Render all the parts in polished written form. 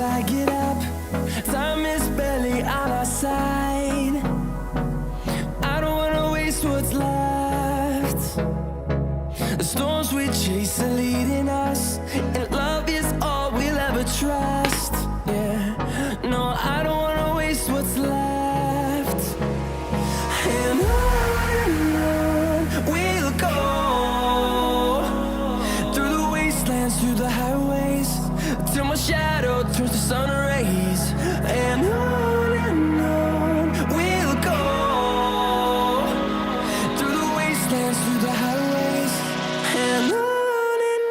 till I get up. Time is barely on our side. I don't wanna waste what's left. The storms we chase are leading us, and love is all we'll ever trust. Yeah, no, I don't wanna waste what's left. And on we'll go, through the wastelands, through the highways, till my shadow turns to sun rays. And on we'll go, through the wastelands, through the highways, and on we'll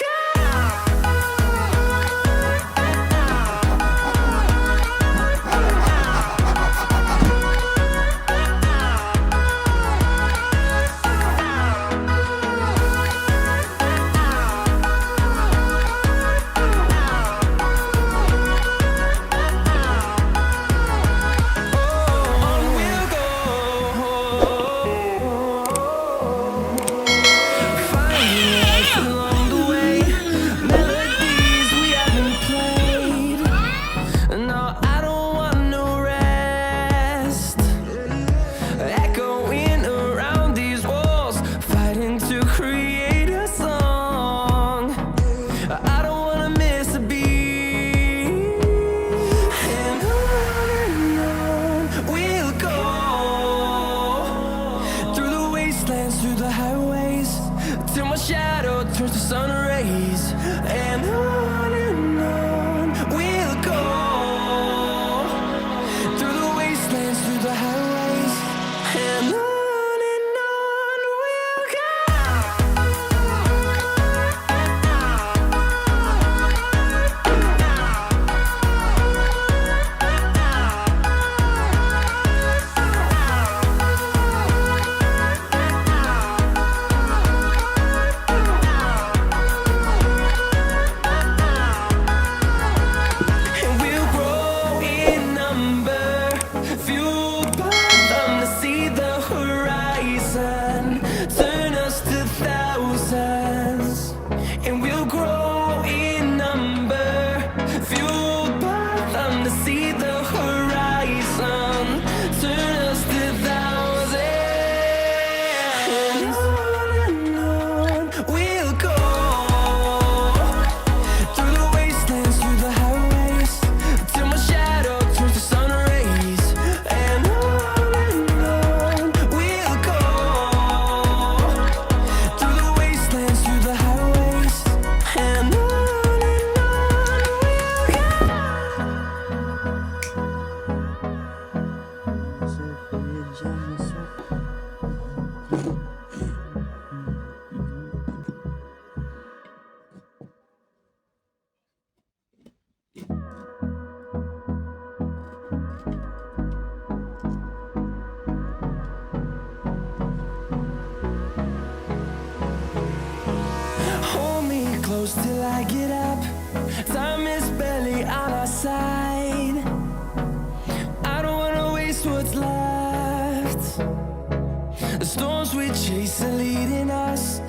go. Through the highways, till my shadow turns to sun rays. And on we'll go, through the wastelands, through the highways, and on we'll go. Turn us to thousands, and we'll grow in number, fueled by them to see the horizon. Turn us to thousands, and on we'll go, through the wastelands, through the highways, till my shadow turns to sun rays. And on we'll go, through the wastelands, through the highways, and on we'll go. Hold me close till I get up. Time is barely on our side. I don't wanna waste what's left. The storms we chase are leading us,